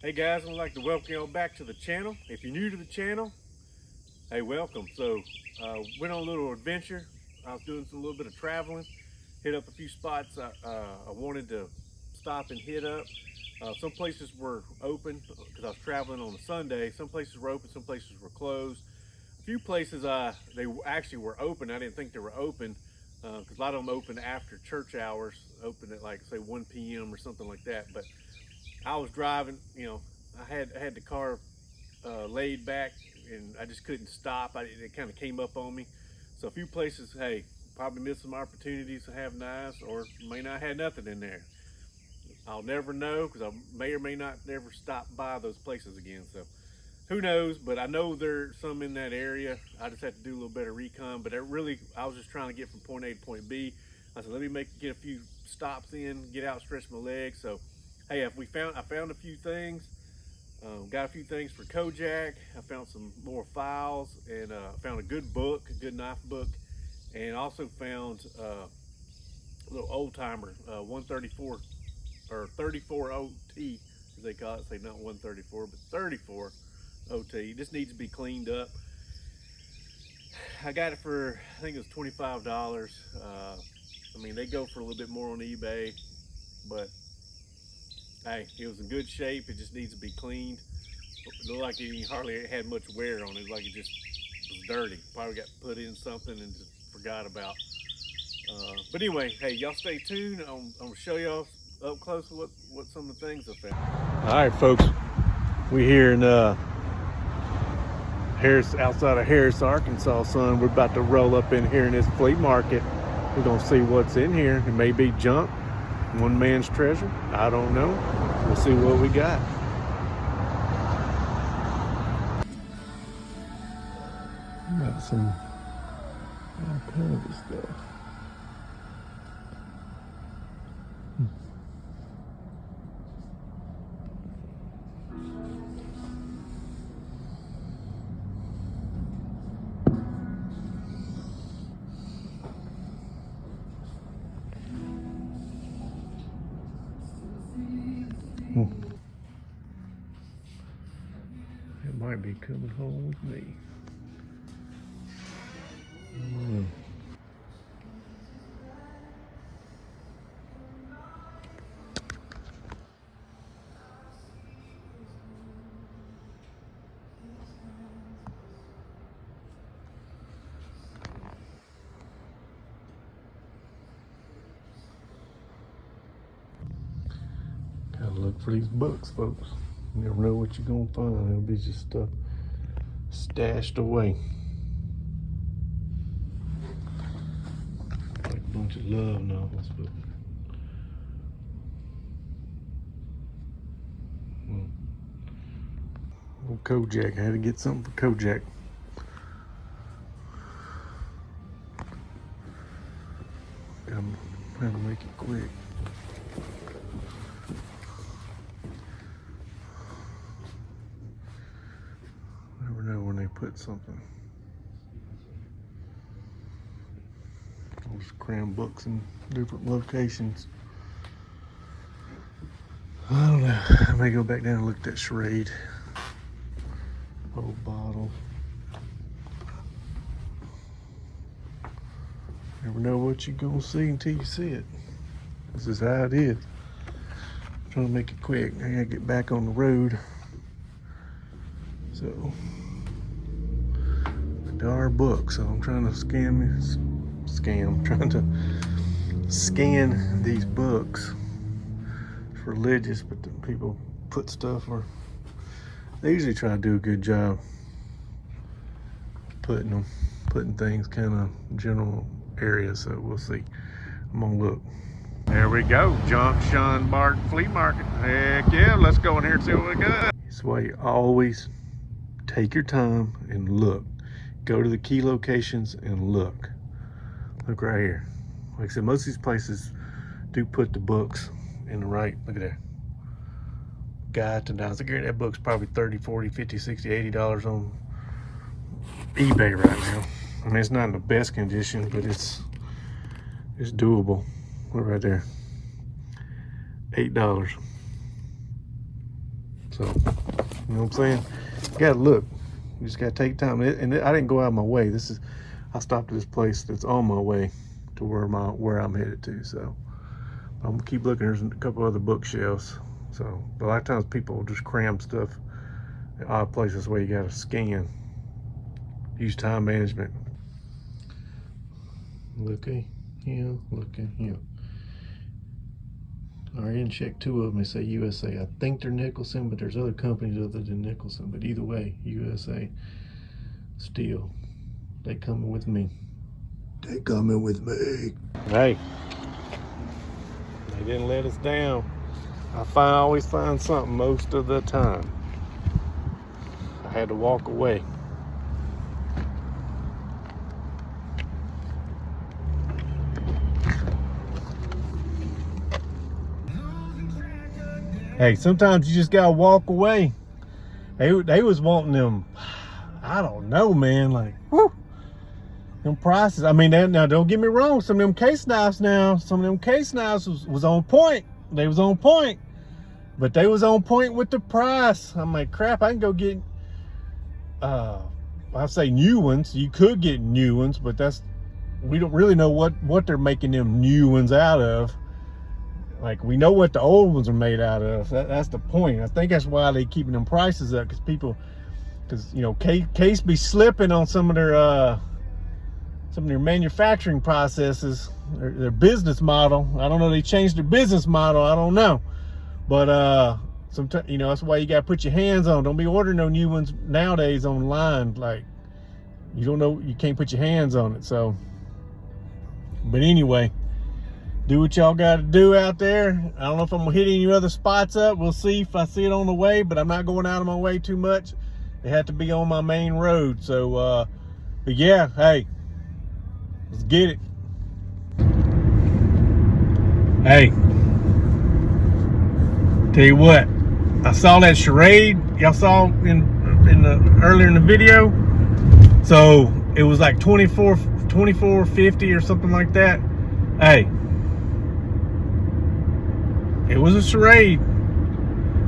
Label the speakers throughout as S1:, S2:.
S1: Hey guys, I'd like to welcome y'all back to the channel. If you're new to the channel, hey, welcome. So, went on a little adventure. I was doing a little bit of traveling, hit up a few spots I wanted to stop and hit up. Some places were open because I was traveling on a Sunday. Some places were open, some places were closed. A few places they actually were open. I didn't think they were open because a lot of them open after church hours, open at like say 1 p.m. or something like that. But I was driving, I had the car laid back and I just couldn't stop. It kind of came up on me. So a few places, hey, probably missed some opportunities to have nice, or may not have nothing in there. I'll never know because I may or may not never stop by those places again. So who knows? But I know there's some in that area. I just had to do a little better recon. But I was just trying to get from point A to point B. I said, let me get a few stops in, get out, stretch my legs. So, hey, I found a few things. Got a few things for Kojak. I found some more files and found a good book, a good knife book, and also found a little old timer, 134 or 34 OT, as they call it. Say not 134, but 34 OT. This needs to be cleaned up. I got it for, I think it was $25. I mean, they go for a little bit more on eBay, but hey, it was in good shape. It just needs to be cleaned. It looked like it hardly had much wear on it. Like it just was dirty. Probably got put in something and just forgot about. But anyway, hey, y'all stay tuned. I'm gonna show y'all up close what some of the things I found. All right, folks, we here in Harris, outside of Harris, Arkansas, son. We're about to roll up in here in this flea market. We're gonna see what's in here. It may be junk, one man's treasure. I don't know. We'll see what we got. Got some all kinds of stuff. It might be coming home with me. Gotta look for these books, folks. You never know what you're gonna find. It'll be just stuff stashed away. Like a bunch of love novels, but old Kojak. I had to get something for Kojak. Gotta make it quick. Never know when they put something. Just cram books in different locations. I don't know. I may go back down and look at that charade. Old bottle. Never know what you're gonna see until you see it. This is how it is. I'm trying to make it quick. I gotta get back on the road. So, there are books. So I'm trying to trying to scan these books. It's religious, but the people put stuff where they usually try to do a good job putting things kind of general areas. So we'll see. I'm gonna look. There we go, Junction Mark Flea Market. Heck yeah, let's go in here and see what we got. That's why you always take your time and look. Go to the key locations and look. Look right here. Like I said, most of these places do put the books in the right. Look at that. Guide to Knives. I guarantee that book's probably $30, $40, $50, $60, $80 on eBay right now. I mean, it's not in the best condition, but it's doable. Look right there. $8.
S2: So, you know what I'm saying? You gotta look. You just gotta take time. And I didn't go out of my way. I stopped at this place that's on my way to where I'm headed to. So I'm gonna keep looking. There's a couple other bookshelves. So, but a lot of times people will just cram stuff in odd places where you gotta scan. Use time management. Look at him. Look at him. I didn't check two of them. They say USA. I think they're Nicholson, but there's other companies other than Nicholson. But either way, USA. Still, they coming with me. They coming with me. Hey, they didn't let us down. I always find something most of the time. I had to walk away. Hey, sometimes you just gotta walk away. They was wanting them, I don't know, man, like, whew, them prices. I mean, now don't get me wrong, some of them case knives was on point. They was on point, but they was on point with the price. I'm like, crap, I can go get, I say new ones. You could get new ones, but we don't really know what they're making them new ones out of. Like, we know what the old ones are made out of. That's the point. I think that's why they keeping them prices up, because you know, Case be slipping on some of their manufacturing processes, their business model. I don't know. They changed their business model. I don't know, but sometimes, you know, that's why you got to put your hands on. Don't be ordering no new ones nowadays online. Like, you don't know, you can't put your hands on it. So, but anyway. Do what y'all got to do out there. I don't know if I'm gonna hit any other spots up. We'll see if I see it on the way, but I'm not going out of my way too much. They have to be on my main road. So, but yeah, hey, let's get it. Hey, tell you what, I saw that charade y'all saw earlier in the video. So it was like $24.50 or something like that. Hey. It was a charade,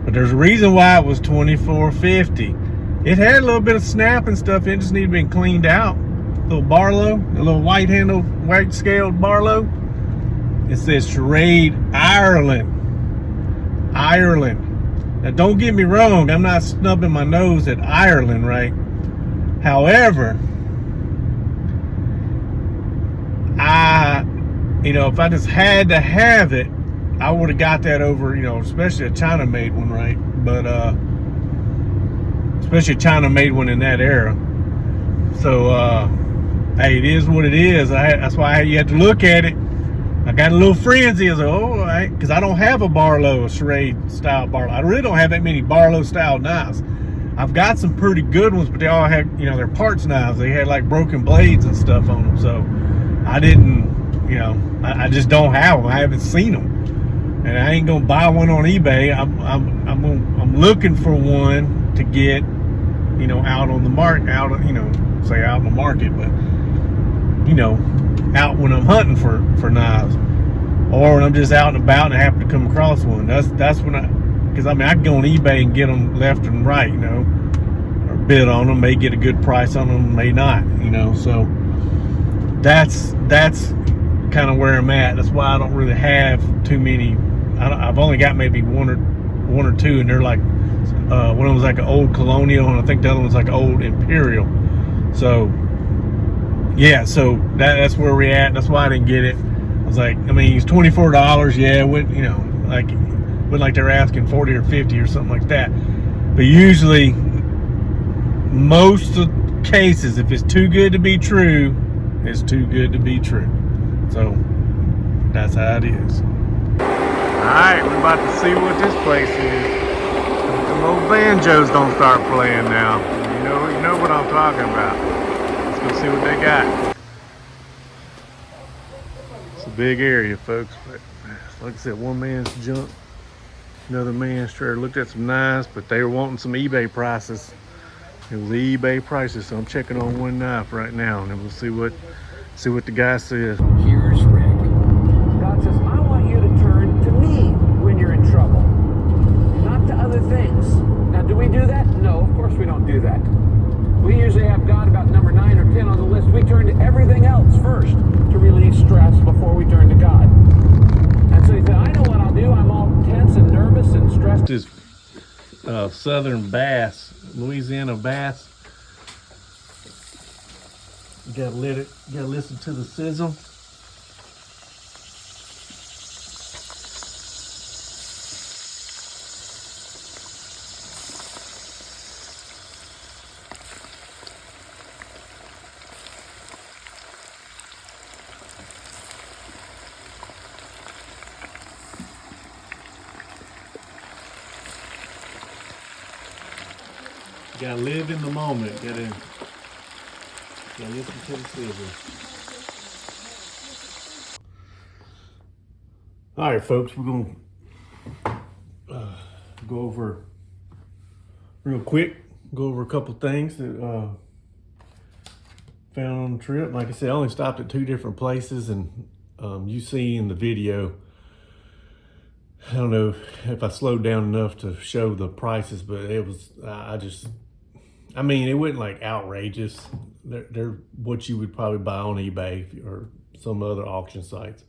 S2: but there's a reason why it was $24.50. It had a little bit of snap and stuff. It just needed to be cleaned out. Little Barlow, a little white scaled Barlow. It says Charade Ireland. Now don't get me wrong, I'm not snubbing my nose at Ireland, right? However, if I just had to have it, I would have got that over, especially a China made one, right? But especially a China made one in that era. So hey, it is what it is. That's why you have to look at it. I got a little frenzy. I was like, oh, all right, because I don't have a Barlow, a charade style Barlow. I really don't have that many Barlow style knives. I've got some pretty good ones, but they all had, they're parts knives. They had like broken blades and stuff on them. So I didn't, I just don't have them. I haven't seen them. And I ain't gonna buy one on eBay. I'm looking for one to get, out on the market, out in the market, but out when I'm hunting for knives, or when I'm just out and about and I happen to come across one. That's when because I can go on eBay and get them left and right, or bid on them, may get a good price on them, may not, So that's kind of where I'm at. That's why I don't really have too many. I've only got maybe one or two, and they're like one of them was like an old Colonial, and I think the other one's like an old Imperial. So yeah, so that's where we're at. That's why I didn't get it. I was like, it's $24. Yeah, like they're asking 40 or 50 or something like that. But usually, most of the cases, if it's too good to be true, it's too good to be true. So that's how it is. Alright, we're about to see what this place is. Some old banjos don't start playing now. You know what I'm talking about. Let's go see what they got. It's a big area, folks, but like I said, one man's junk, another man's trailer. Looked at some knives, but they were wanting some eBay prices. It was the eBay prices, so I'm checking on one knife right now, and then we'll see what the guy says.
S3: Here's Rick. God says, I want you to turn to me when you're in trouble, not to other things.
S2: Southern bass, Louisiana bass. You gotta listen to the sizzle. You gotta live in the moment. Gotta listen to the sizzle. All right, folks, we're gonna go over real quick. Go over a couple things that found on the trip. Like I said, I only stopped at 2 different places, and you see in the video, I don't know if I slowed down enough to show the prices, but it was, I mean, it wasn't like outrageous. They're what you would probably buy on eBay or some other auction sites.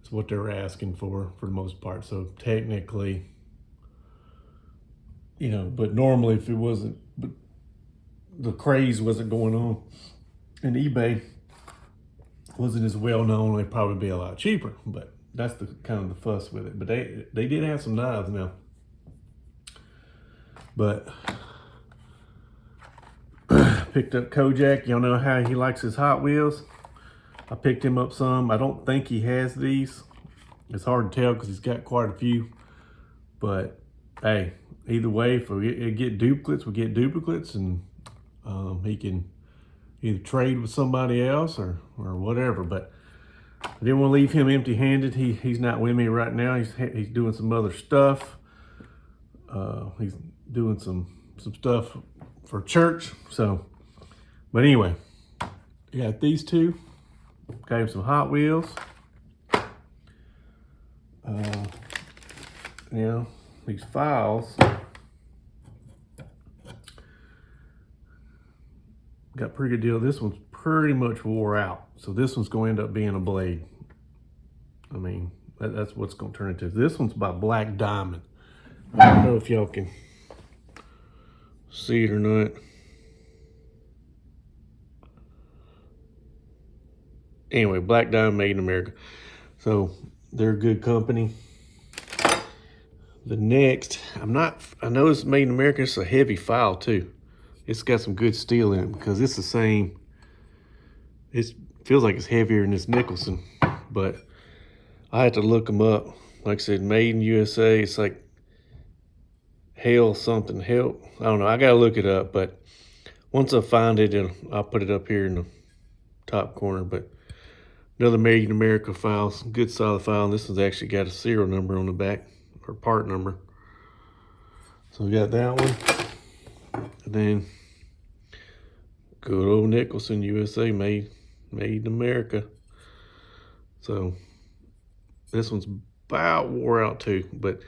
S2: It's what they're asking for the most part. So technically, you know, but normally if it wasn't, but the craze wasn't going on and eBay wasn't as well known, it'd probably be a lot cheaper. But that's the kind of the fuss with it. But they did have some knives now. But picked up Kojak. Y'all know how he likes his Hot Wheels. I picked him up some. I don't think he has these. It's hard to tell because he's got quite a few. But hey, either way, if we get duplicates, we get duplicates, and he can either trade with somebody else or whatever. But I didn't want to leave him empty-handed. He's not with me right now. He's doing some other stuff. He's doing some stuff for church. So, but anyway, you got these two. Got him some Hot Wheels. You know, these files got a pretty good deal. This one's pretty much wore out, so this one's going to end up being a blade. I mean, that's what's going to turn into. This one's by Black Diamond. I don't know if y'all can see it or not. Anyway, Black Diamond, made in America. So they're a good company. The next, I know it's made in America. It's a heavy file too. It's got some good steel in it because it's the same. It feels like it's heavier than this Nicholson, but I had to look them up. Like I said, made in USA. It's like Hell something. Hell, I don't know. I gotta look it up, but once I find it, I'll put it up here in the top corner. But another Made in America file, some good solid file. And this one's actually got a serial number on the back, or part number. So we got that one. And then good old Nicholson USA, made in America. So this one's about wore out too, but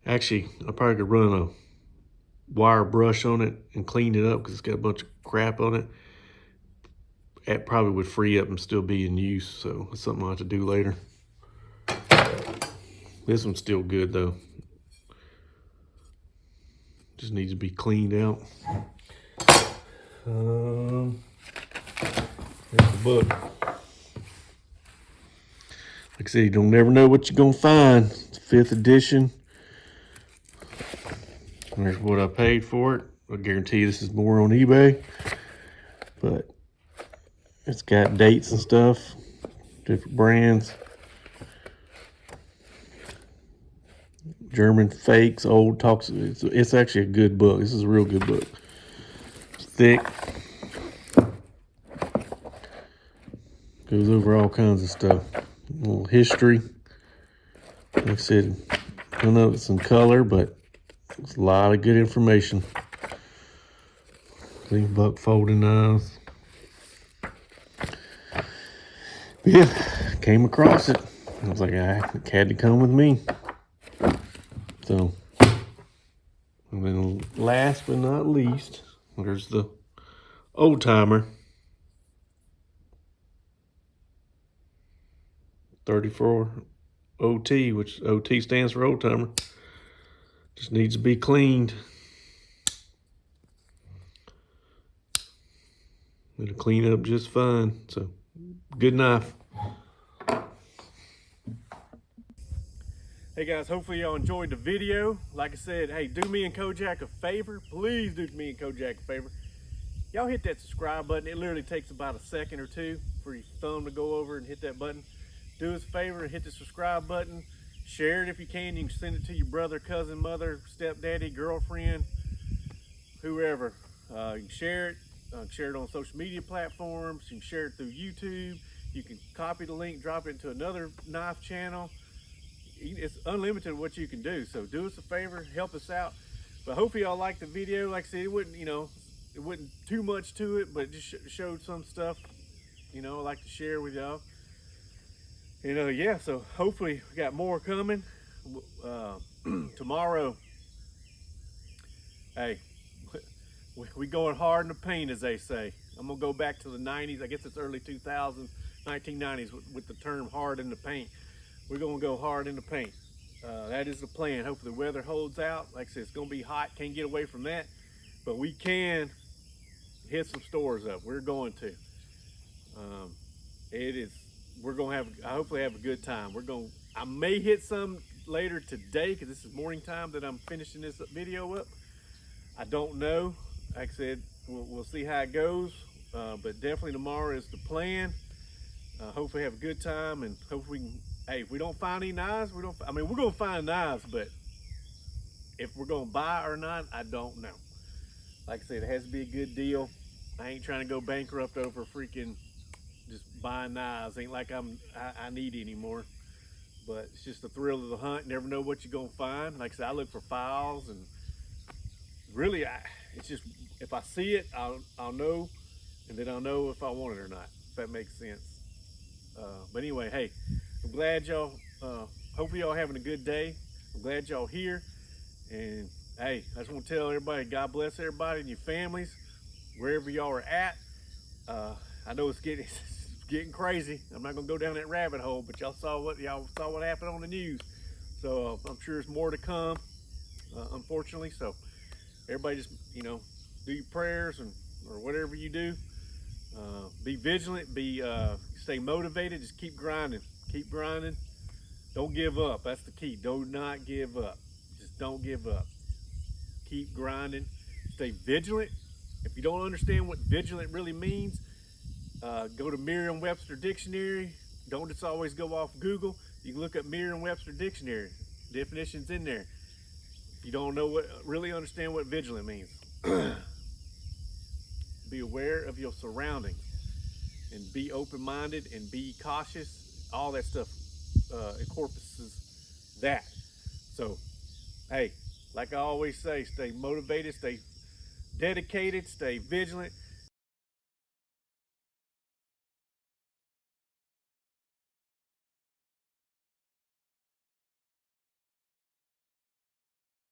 S2: actually I probably could run a wire brush on it and clean it up because it's got a bunch of crap on it. It probably would free up and still be in use, so it's something I'll have to do later. This one's still good though. Just needs to be cleaned out. Here's the book. Like I said, you don't never know what you're gonna find. It's 5th edition. There's what I paid for it. I guarantee you this is more on eBay, but it's got dates and stuff, different brands. German fakes, old talks. It's actually a good book. This is a real good book. It's thick. Goes over all kinds of stuff. A little history. Like I said, I don't know if it's in color, but it's a lot of good information. These buck folding knives. Yeah, came across it. I was like, it had to come with me. So, and then last but not least, there's the old timer. 34 OT, which OT stands for old timer. Just needs to be cleaned. It'll clean up just fine. So, good knife.
S1: Hey guys, hopefully y'all enjoyed the video. Like I said, hey, do me and Kojak a favor. Please do me and Kojak a favor. Y'all hit that subscribe button. It literally takes about a second or two for your thumb to go over and hit that button. Do us a favor and hit the subscribe button. Share it if you can. You can send it to your brother, cousin, mother, stepdaddy, girlfriend, whoever. You can share it. Share it on social media platforms. You can share it through YouTube. You can copy the link, drop it into another knife channel. It's unlimited what you can do. So do us a favor, help us out. But hopefully y'all liked the video. Like I said, it wasn't too much to it, but it just showed some stuff, I like to share with y'all. Yeah, so hopefully we got more coming. Tomorrow, hey, we going hard in the paint, as they say. I'm gonna go back to the 90s. I guess it's early 2000s, 1990s with the term hard in the paint. We're gonna go hard in the paint. That is the plan. Hopefully the weather holds out. Like I said, it's gonna be hot. Can't get away from that. But we can hit some stores up. We're going to. We're gonna hopefully have a good time. I may hit some later today because this is morning time that I'm finishing this video up. I don't know. Like I said, we'll see how it goes. But definitely tomorrow is the plan. Hopefully have a good time, and hopefully we can. Hey, if we don't find any knives, we're gonna find knives, but if we're gonna buy or not, I don't know. Like I said, it has to be a good deal. I ain't trying to go bankrupt over freaking just buying knives. Ain't like I need anymore. But it's just the thrill of the hunt. Never know what you're gonna find. Like I said, I look for files, and really, it's just if I see it, I'll know, and then I'll know if I want it or not. If that makes sense. But anyway, hey, I'm glad y'all. Hopefully y'all having a good day. I'm glad y'all here, and hey, I just want to tell everybody, God bless everybody and your families, wherever y'all are at. I know it's getting crazy. I'm not gonna go down that rabbit hole, but y'all saw what happened on the news. So I'm sure there's more to come, unfortunately. So everybody just do your prayers or whatever you do. Be vigilant. Stay motivated. Just keep grinding. Keep grinding. Don't give up. That's the key. Do not give up. Just don't give up. Keep grinding. Stay vigilant. If you don't understand what vigilant really means, go to Merriam-Webster Dictionary. Don't just always go off Google. You can look up Merriam-Webster Dictionary. Definitions in there. If you don't know really understand what vigilant means. Be aware of your surroundings and be open-minded and be cautious. All that stuff encompasses that. So, hey, like I always say, stay motivated, stay dedicated, stay vigilant.